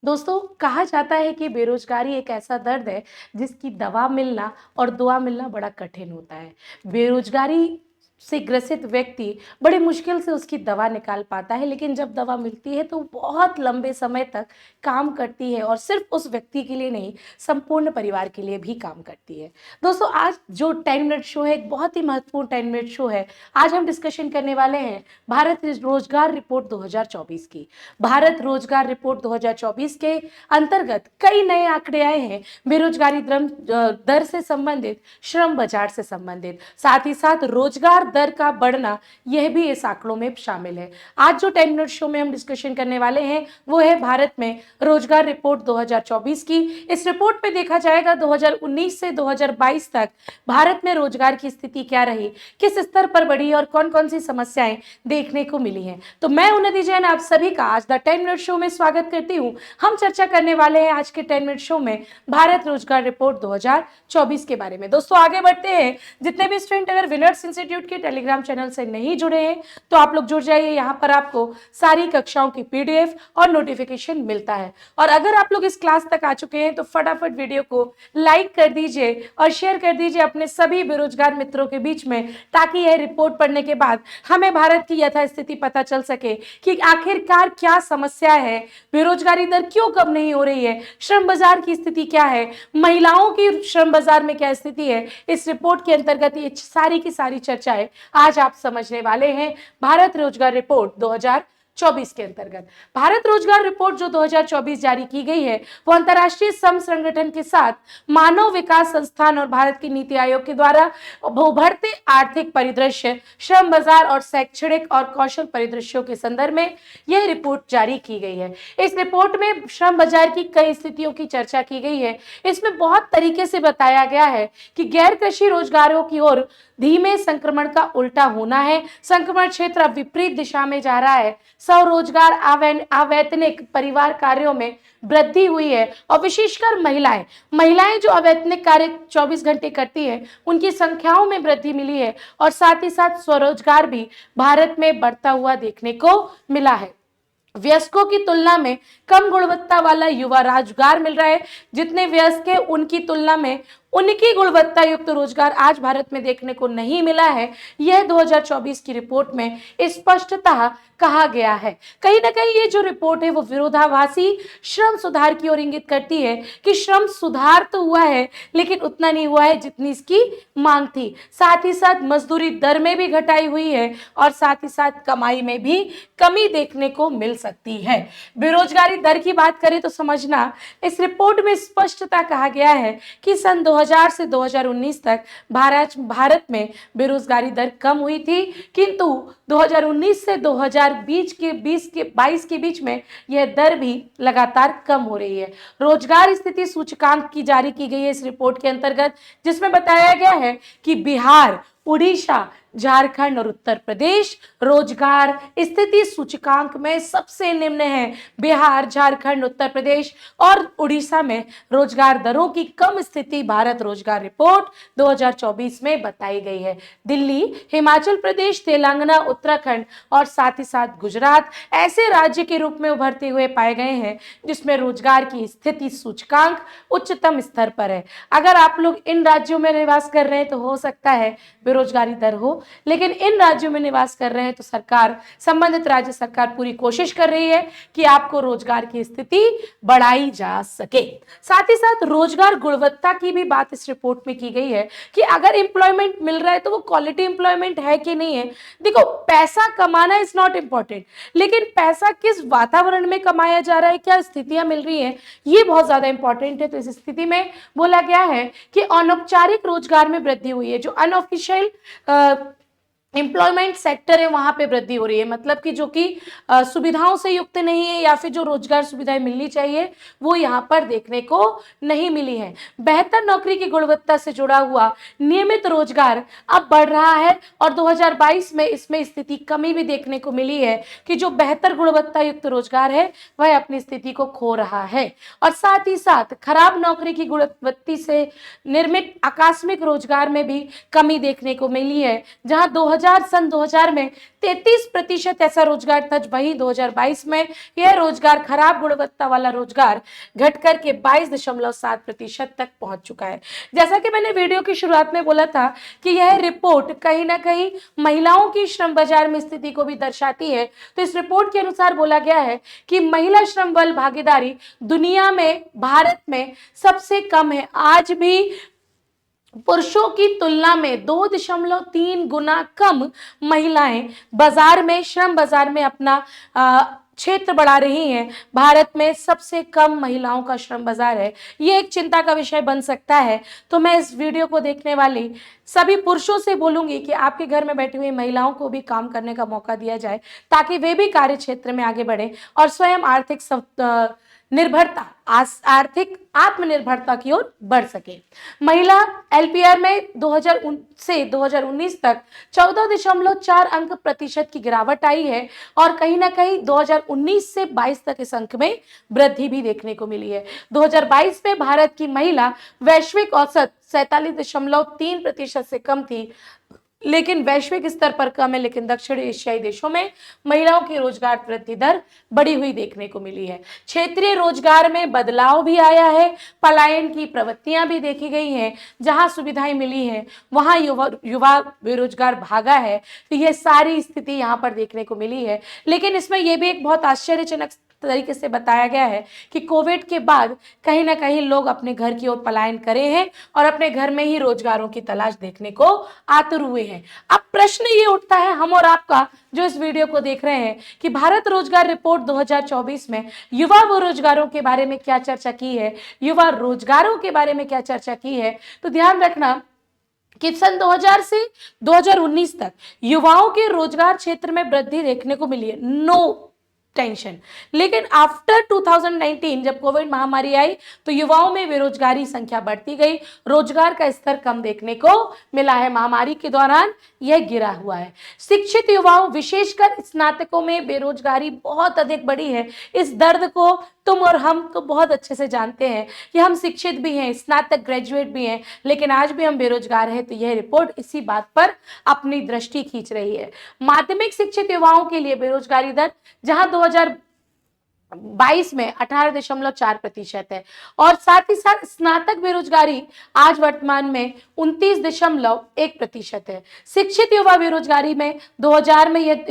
दोस्तों, कहा जाता है कि बेरोजगारी एक ऐसा दर्द है जिसकी दवा मिलना और दुआ मिलना बड़ा कठिन होता है। बेरोजगारी से ग्रसित व्यक्ति बड़ी मुश्किल से उसकी दवा निकाल पाता है, लेकिन जब दवा मिलती है तो बहुत लंबे समय तक काम करती है और सिर्फ उस व्यक्ति के लिए नहीं, संपूर्ण परिवार के लिए भी काम करती है। दोस्तों, आज जो 10 मिनट शो है एक बहुत ही महत्वपूर्ण 10 मिनट शो है। आज हम डिस्कशन करने वाले हैं भारत रोजगार रिपोर्ट 2024 की। भारत रोजगार रिपोर्ट 2024 के अंतर्गत कई नए आंकड़े आए हैं, बेरोजगारी दर से संबंधित, श्रम बाजार से संबंधित, साथ ही साथ रोजगार दर का बढ़ना, यह भी इस आंकड़ों में शामिल है। आज जो 10 मिनट शो में हम डिस्कशन करने वाले हैं वो है भारत में रोजगार रिपोर्ट 2024 की। इस रिपोर्ट में देखा जाएगा 2019 से 2022 तक भारत में रोजगार की स्थिति क्या रही, किस स्तर पर बढ़ी और कौन कौन सी समस्याएं देखने को मिली हैं। तो मैं उन्नति जैन आप सभी का आज द 10 मिनट शो में स्वागत करती हूं। हम चर्चा करने वाले हैं आज के 10 मिनट शो में भारत रोजगार रिपोर्ट 2024 के बारे में। दोस्तों, आगे बढ़ते हैं। जितने भी स्टूडेंट अगर विनर्स इंस्टीट्यूट के टेलीग्राम चैनल से नहीं जुड़े हैं तो आप लोग जुड़ जाइए। यहाँ पर आपको सारी कक्षाओं की पीडीएफ और नोटिफिकेशन मिलता है। और अगर आप लोग इस क्लास तक आ चुके हैं तो फटाफट वीडियो को लाइक कर दीजिए और शेयर कर दीजिए अपने सभी बेरोजगार मित्रों के बीच में, ताकि यह रिपोर्ट पढ़ने के बाद हमें भारत की यथास्थिति पता चल सके कि आखिरकार क्या समस्या है, बेरोजगारी दर क्यों कम नहीं हो रही है, श्रम बाजार की स्थिति क्या है, महिलाओं की श्रम बाजार में क्या स्थिति है। इस रिपोर्ट के अंतर्गत ये सारी की सारी चर्चाएं आज आप समझने वाले हैं भारत रोजगार रिपोर्ट 2024 के अंतर्गत। भारत रोजगार रिपोर्ट जो 2024 जारी की गई है वो अंतर्राष्ट्रीय श्रम संगठन के साथ मानव विकास संस्थान और भारत की नीति आयोग के द्वारा उभरते आर्थिक परिदृश्य, श्रम बाजार और शैक्षणिक और कौशल परिदृश्यों के संदर्भ में यह रिपोर्ट जारी की गई है। इस रिपोर्ट में श्रम बाजार की कई स्थितियों की चर्चा की गई है। इसमें बहुत तरीके से बताया गया है कि गैर कृषि रोजगारों की ओर धीमे संक्रमण का उल्टा होना है, संक्रमण क्षेत्र अब विपरीत दिशा में जा रहा है, स्वरोजगार, अवैतनिक परिवार कार्यों में वृद्धि हुई है और विशेषकर महिलाएं जो अवैतनिक कार्य 24 घंटे करती हैं उनकी संख्याओं में वृद्धि मिली है और साथ ही साथ स्वरोजगार भी भारत में बढ़ता हुआ देखने को मिला है। वयस्कों की तुलना में कम गुणवत्ता वाला युवा रोजगार मिल रहा है। जितने वयस्क है उनकी तुलना में उनकी गुणवत्ता युक्त रोजगार आज भारत में देखने को नहीं मिला है। यह 2024 की रिपोर्ट में स्पष्टतः कहा गया है। कहीं ना कहीं ये जो रिपोर्ट है वो विरोधाभासी श्रम सुधार की ओर इंगित करती है कि श्रम सुधार तो हुआ है लेकिन उतना नहीं हुआ है जितनी इसकी मांग थी। साथ ही साथ मजदूरी दर में भी घटाई हुई है और साथ ही साथ कमाई में भी कमी देखने को मिल सकती है। बेरोजगारी दर की बात करें तो समझना, इस रिपोर्ट में स्पष्टता कहा गया है कि सन 2000 से 2019 तक भारत में बेरोजगारी दर कम हुई थी, किंतु 2019 से 2022 के बीच में यह दर भी लगातार कम हो रही है। रोजगार स्थिति सूचकांक की जारी की गई है इस रिपोर्ट के अंतर्गत, जिसमें बताया गया है कि बिहार, उड़ीसा, झारखंड और उत्तर प्रदेश रोजगार स्थिति सूचकांक में सबसे निम्न है। बिहार, झारखंड, उत्तर प्रदेश और उड़ीसा में रोजगार दरों की कम स्थिति भारत रोजगार रिपोर्ट 2024 में बताई गई है। दिल्ली, हिमाचल प्रदेश, तेलंगाना, उत्तराखंड और साथ ही साथ गुजरात ऐसे राज्य के रूप में उभरते हुए पाए गए हैं जिसमें रोजगार की स्थिति सूचकांक उच्चतम स्तर पर है। अगर आप लोग इन राज्यों में निवास कर रहे हैं तो हो सकता है बेरोजगारी दर हो, लेकिन इन राज्यों में निवास कर रहे हैं तो सरकार, संबंधित राज्य सरकार पूरी कोशिश कर रही है कि आपको रोजगार की स्थिति बढ़ाई जा सके। साथ ही साथ रोजगार गुणवत्ता की भी बात इस रिपोर्ट में की गई है कि अगर एम्प्लॉयमेंट मिल रहा है तो वो क्वालिटी एम्प्लॉयमेंट है कि नहीं है। देखो, पैसा कमाना इज नॉट इंपॉर्टेंट, लेकिन पैसा किस वातावरण में कमाया जा रहा है, क्या स्थितियां मिल रही हैं, ये बहुत ज्यादा इंपॉर्टेंट है। तो इस स्थिति में बोला गया है कि अनौपचारिक रोजगार में वृद्धि हुई है, जो अनऑफिशियल एम्प्लॉयमेंट सेक्टर है वहां पे वृद्धि हो रही है। मतलब कि जो कि सुविधाओं से युक्त नहीं है या फिर जो रोजगार सुविधाएं मिलनी चाहिए वो यहाँ पर देखने को नहीं मिली है। बेहतर नौकरी की गुणवत्ता से जुड़ा हुआ नियमित रोजगार अब बढ़ रहा है और 2022 में इसमें स्थिति कमी भी देखने को मिली है कि जो बेहतर गुणवत्ता युक्त रोजगार है वह अपनी स्थिति को खो रहा है। और साथ ही साथ खराब नौकरी की गुणवत्ता से निर्मित आकस्मिक रोजगार में भी कमी देखने को मिली है, जहां 2000 सन 2000 में 33% ऐसा रोजगार था, वही 2022 में यह रोजगार, खराब गुणवत्ता वाला रोजगार, घट करके 22.7% तक पहुंच चुका है। जैसा कि मैंने वीडियो की शुरुआत में बोला था कि यह रिपोर्ट कहीं ना कहीं महिलाओं की श्रम बाजार में स्थिति को भी दर्शाती है। तो इस रिपोर्ट के अनुसार बोला गया है कि महिला श्रम बल भागीदारी दुनिया में, भारत में सबसे कम है। आज भी पुरुषों की तुलना में 2.3 गुना कम महिलाएं बाजार में, श्रम बाजार में अपना क्षेत्र बढ़ा रही हैं। भारत में सबसे कम महिलाओं का श्रम बाजार है। ये एक चिंता का विषय बन सकता है। तो मैं इस वीडियो को देखने वाली सभी पुरुषों से बोलूंगी कि आपके घर में बैठी हुई महिलाओं को भी काम करने का मौका दिया जाए, ताकि वे भी कार्य क्षेत्र में आगे बढ़े और स्वयं आर्थिक आत्मनिर्भरता की ओर बढ़ सके। महिला एलपीआर में 2000 से 2019 तक 14.4 अंक प्रतिशत की गिरावट आई है और कहीं ना कहीं 2019 से 22 तक इस अंक में वृद्धि भी देखने को मिली है। 2022 में भारत की महिला वैश्विक औसत 47.3% से कम थी, लेकिन वैश्विक स्तर पर कम है, लेकिन दक्षिण एशियाई देशों में महिलाओं की रोजगार वृद्धि दर बढ़ी हुई देखने को मिली है। क्षेत्रीय रोजगार में बदलाव भी आया है, पलायन की प्रवृत्तियां भी देखी गई हैं। जहां सुविधाएं मिली हैं वहां युवा बेरोजगार भागा है। तो यह सारी स्थिति यहां पर देखने को मिली है। लेकिन इसमें यह भी एक बहुत आश्चर्यजनक तरीके से बताया गया है कि कोविड के बाद कहीं ना कहीं लोग अपने घर की ओर पलायन करे हैं और अपने घर में ही रोजगारों की तलाश देखने को आतुर हुए हैं। अब प्रश्न ये उठता है हम और आपका, जो इस वीडियो को देख रहे हैं, कि भारत रोजगार रिपोर्ट 2024 में युवा बेरोजगारों के बारे में क्या चर्चा की है, युवा रोजगारों के बारे में क्या चर्चा की है। तो ध्यान रखना कि सन 2000 से 2019 तक युवाओं के रोजगार क्षेत्र में वृद्धि देखने को मिली है, नो टेंशन। लेकिन आफ्टर 2019 जब कोविड महामारी आई तो युवाओं में बेरोजगारी संख्या बढ़ती गई, रोजगार का स्तर कम देखने को मिला है। महामारी के दौरान यह गिरा हुआ है। शिक्षित युवाओं, विशेषकर स्नातकों में बेरोजगारी बहुत अधिक बढ़ी है। इस दर्द को तुम और हम तो बहुत अच्छे से जानते हैं कि हम शिक्षित भी हैं, स्नातक ग्रेजुएट भी हैं, लेकिन आज भी हम बेरोजगार हैं। तो यह रिपोर्ट इसी बात पर अपनी दृष्टि खींच रही है। माध्यमिक शिक्षित युवाओं के लिए बेरोजगारी दर जहां 2022 में 18.4% है और साथ ही साथ स्नातक बेरोजगारी आज वर्तमान में 29.1% है। शिक्षित युवा बेरोजगारी में 2000 में यह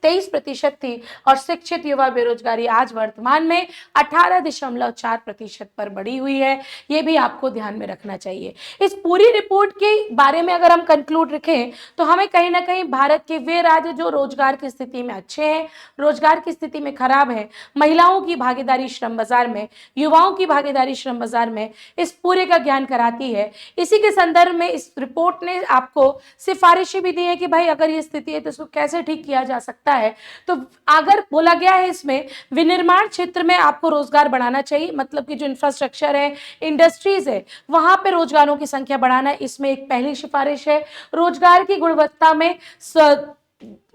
23% थी और शिक्षित युवा बेरोजगारी आज वर्तमान में 18.4% पर बढ़ी हुई है। यह भी आपको ध्यान में रखना चाहिए। इस पूरी रिपोर्ट के बारे में अगर हम कंक्लूड रखें तो हमें कहीं ना कहीं भारत के वे राज्य जो रोजगार की स्थिति में अच्छे हैं, रोजगार की स्थिति में खराब है, महिलाओं की भागीदारी श्रम बाजार में, युवाओं की भागीदारी श्रम बाजार में, इस पूरे का ज्ञान कराती है। इसी के संदर्भ में इस रिपोर्ट ने आपको सिफारिशें भी दी है कि भाई अगर ये स्थिति है तो इसको कैसे ठीक किया जा सकता है। तो अगर बोला गया है इसमें विनिर्माण क्षेत्र में आपको रोजगार बढ़ाना चाहिए, मतलब कि जो इंफ्रास्ट्रक्चर है, इंडस्ट्रीज है, वहां पे रोजगारों की संख्या बढ़ाना है, इसमें एक पहली सिफारिश है। रोजगार की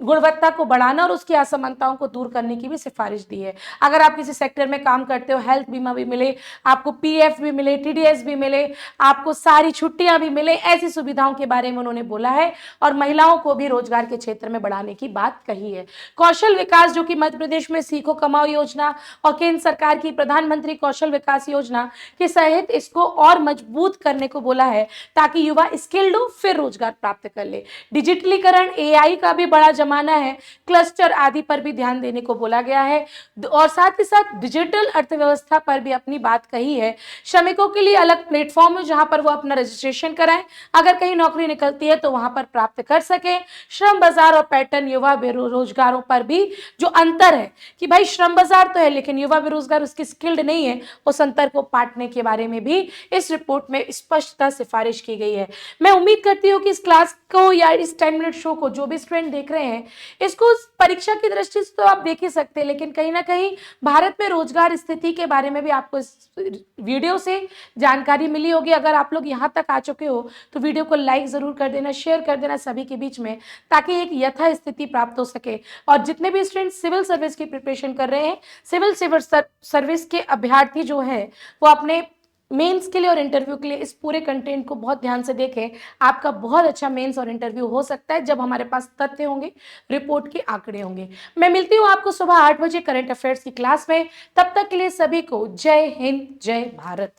गुणवत्ता को बढ़ाना और उसकी असमानताओं को दूर करने की भी सिफारिश दी है। अगर आप किसी सेक्टर में काम करते हो, हेल्थ बीमा भी मिले, आपको पीएफ भी मिले, टीडीएस भी मिले, आपको सारी छुट्टियां भी मिले, ऐसी सुविधाओं के बारे में उन्होंने बोला है और महिलाओं को भी रोजगार के क्षेत्र में बढ़ाने की बात कही है। कौशल विकास, जो कि मध्य प्रदेश में सीखो कमाओ योजना और केंद्र सरकार की प्रधानमंत्री कौशल विकास योजना के सहित इसको और मजबूत करने को बोला है, ताकि युवा स्किल्ड हो फिर रोजगार प्राप्त कर ले। डिजिटलीकरण, एआई का भी बड़ा जमाना है, क्लस्टर आदि पर भी ध्यान देने को बोला गया है और साथ ही साथ डिजिटल अर्थव्यवस्था पर भी अपनी बात कही है। श्रमिकों के लिए अलग प्लेटफॉर्म है जहां पर वो अपना रजिस्ट्रेशन कराएं, अगर कहीं नौकरी निकलती है तो वहां पर प्राप्त कर सके। श्रम बाजार और पैटर्न, युवा बेरोजगारों पर भी जो अंतर है कि भाई श्रम बाजार तो है लेकिन युवा बेरोजगार उसकी स्किल्ड नहीं है, उस अंतर को पाटने के बारे में भी इस रिपोर्ट में स्पष्टता सिफारिश की गई है। मैं उम्मीद करती हूँ कि इस क्लास को या इस 10 मिनट शो को जो भी स्टूडेंट देख रहे हैं, इसको परीक्षा की दृष्टि से तो आप देख ही सकते हैं, लेकिन कहीं ना कहीं भारत में रोजगार स्थिति के बारे में भी आपको इस वीडियो से जानकारी मिली होगी। अगर आप लोग यहाँ तक आ चुके हो तो वीडियो को लाइक जरूर कर देना, शेयर कर देना सभी के बीच में, ताकि एक यथा स्थिति प्राप्त हो सके। और जितने भी स्टूडेंट सिविल सर्विस की प्रिपरेशन कर रहे हैं, सिविल सर्विस के अभ्यर्थी जो है वो अपने मेंस के लिए और इंटरव्यू के लिए इस पूरे कंटेंट को बहुत ध्यान से देखें। आपका बहुत अच्छा मेंस और इंटरव्यू हो सकता है जब हमारे पास तथ्य होंगे, रिपोर्ट के आंकड़े होंगे। मैं मिलती हूँ आपको सुबह 8 बजे करंट अफेयर्स की क्लास में। तब तक के लिए सभी को जय हिंद, जय भारत।